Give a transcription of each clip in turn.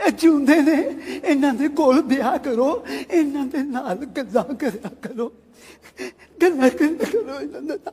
ਇਹ ਜਿਉਂਦੇ ਨੇ ਇਹਨਾਂ ਦੇ ਕੋਲ ਵਿਆਹ ਕਰੋ, ਇਹਨਾਂ ਦੇ ਨਾਲ ਗੱਲਾਂ ਕਰਿਆ ਕਰੋ, ਗੱਲਾਂ ਕਰਿਆ ਕਰੋ ਇਹਨਾਂ ਦੇ ਨਾਲ।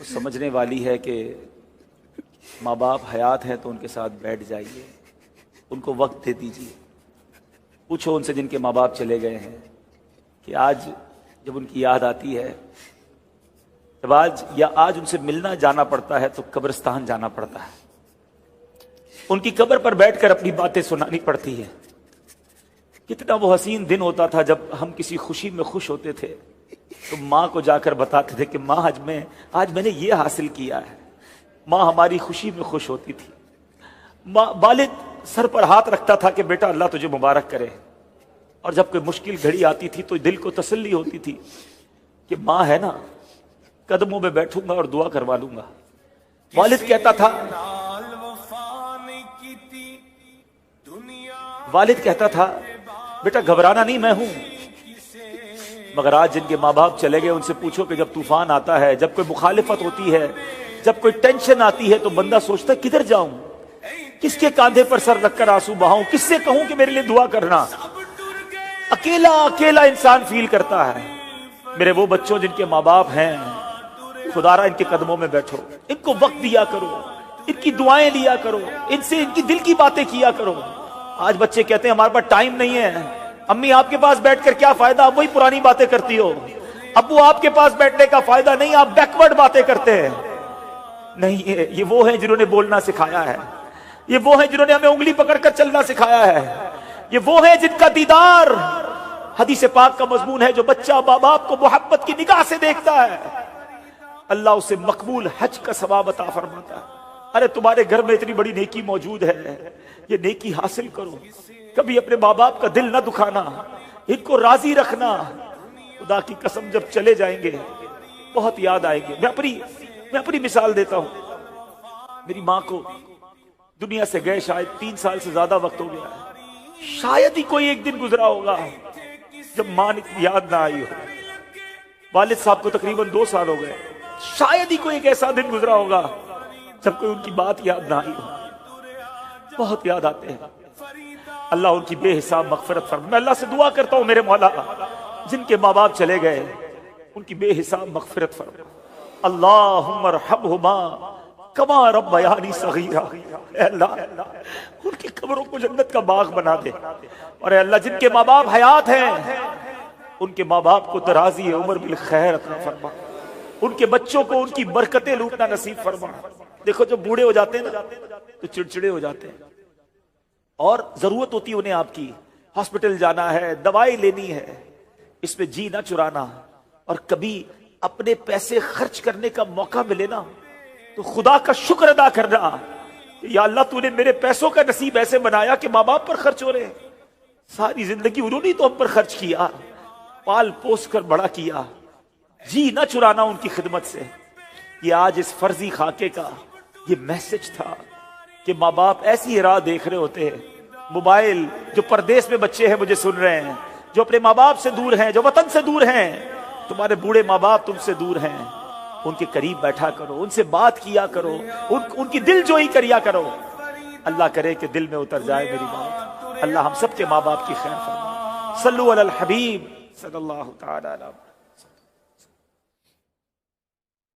وہ سمجھنے والی ہے کہ ماں باپ حیات ہیں تو ان کے ساتھ بیٹھ جائیے، ان کو وقت دے دیجیے. پوچھو ان سے جن کے ماں باپ چلے گئے ہیں کہ آج جب ان کی یاد آتی ہے، جب آج ان سے ملنا جانا پڑتا ہے تو قبرستان جانا پڑتا ہے، ان کی قبر پر بیٹھ کر اپنی باتیں سنانی پڑتی ہے. کتنا وہ حسین دن ہوتا تھا جب ہم کسی خوشی میں خوش ہوتے تھے تو ماں کو جا کر بتاتے تھے کہ ماں آج میں نے یہ حاصل کیا ہے. ماں ہماری خوشی میں خوش ہوتی تھی. والد سر پر ہاتھ رکھتا تھا کہ بیٹا اللہ تجھے مبارک کرے، اور جب کوئی مشکل گھڑی آتی تھی تو دل کو تسلی ہوتی تھی کہ ماں ہے نا، قدموں میں بیٹھوں گا اور دعا کروا لوں گا. والد کہتا تھا بیٹا گھبرانا نہیں، میں ہوں. مگر آج جن کے ماں باپ چلے گئے ان سے پوچھو کہ جب طوفان آتا ہے، جب کوئی مخالفت ہوتی ہے، جب کوئی ٹینشن آتی ہے تو بندہ سوچتا ہے کدھر جاؤں، کس کے کاندھے پر سر رکھ کر آنسو بہاؤں، کس سے کہوں کہ میرے لیے دعا کرنا. اکیلا انسان فیل کرتا ہے. میرے وہ بچوں جن کے ماں باپ ہیں، خدا را ان کے قدموں میں بیٹھو، ان کو وقت دیا کرو، ان کی دعائیں لیا کرو، ان سے ان کی دل کی باتیں کیا کرو. آج بچے کہتے ہیں ہمارے پاس ٹائم نہیں ہے. امی آپ کے پاس بیٹھ کر کیا فائدہ، آپ وہی پرانی باتیں کرتی ہو. ابو آپ کے پاس بیٹھنے کا فائدہ نہیں، آپ بیکورڈ باتیں کرتے ہیں. نہیں، یہ وہ ہیں جنہوں نے بولنا سکھایا ہے، یہ وہ ہیں جنہوں نے ہمیں انگلی پکڑ کر چلنا سکھایا ہے، یہ وہ ہیں جن کا دیدار حدیث پاک کا مضمون ہے. جو بچہ ماں باپ کو محبت کی نگاہ سے دیکھتا ہے اللہ اسے مقبول حج کا ثواب عطا فرماتا ہے. ارے تمہارے گھر میں اتنی بڑی نیکی موجود ہے، یہ نیکی حاصل کرو. کبھی اپنے ماں باپ کا دل نہ دکھانا، ان کو راضی رکھنا. خدا کی قسم جب چلے جائیں گے بہت یاد آئیں گے. میں اپنی مثال دیتا ہوں. میری ماں کو دنیا سے گئے شاید 3 سال سے زیادہ وقت ہو گیا ہے. شاید ہی کوئی ایک دن گزرا ہوگا جب ماں کی یاد نہ آئی ہو. والد صاحب کو تقریباً 2 سال ہو گئے. شاید ہی کوئی ایک ایسا دن گزرا ہوگا جب کوئی ان کی بات یاد نہ آئی ہو. بہت یاد آتے ہیں. اللہ ان کی بے حساب مغفرت فرمائے. میں اللہ سے دعا کرتا ہوں میرے مولا جن کے ماں باپ چلے گئے ان کی بے حساب مغفرت فرمائے. اللہم ارحمہما کما ربیانی صغیرا. اے اللہ ان کی قبروں کو جنت کا باغ بنا دے. اور اے اللہ جن کے ماں باپ حیات ہیں ان کے ماں باپ کو درازی عمر بالخیر عطا فرما. ان کے بچوں کو ان کی برکتیں لوٹنا نصیب فرما. دیکھو جب بوڑھے ہو جاتے ہیں نا تو چڑچڑے ہو جاتے ہیں، اور ضرورت ہوتی ہے انہیں آپ کی، ہاسپٹل جانا ہے، دوائی لینی ہے. اس میں جی نہ چرانا، اور کبھی اپنے پیسے خرچ کرنے کا موقع ملے نا تو خدا کا شکر ادا کرنا. یا اللہ تو نے میرے پیسوں کا نصیب ایسے بنایا کہ ماں باپ پر خرچ ہو رہے ہیں. ساری زندگی انہوں نے تو ہم پر خرچ کیا، پال پوس کر بڑا کیا. جی نہ چرانا ان کی خدمت سے. یہ آج اس فرضی خاکے کا یہ میسج تھا کہ ماں باپ ایسی راہ دیکھ رہے ہوتے ہیں. موبائل جو پردیس میں بچے ہیں مجھے سن رہے ہیں، جو اپنے ماں باپ سے دور ہیں، جو وطن سے دور ہیں، تمہارے بوڑھے ماں باپ تم سے دور ہیں، ان کے قریب بیٹھا کرو، ان سے بات کیا کرو، ان کی دل جوئی کریا کرو. اللہ کرے کہ دل میں اتر جائے میری بات. اللہ ہم سب کے ماں باپ کی خیر فرمائے. صلو علی الحبیب صلی اللہ تعالی علیہ.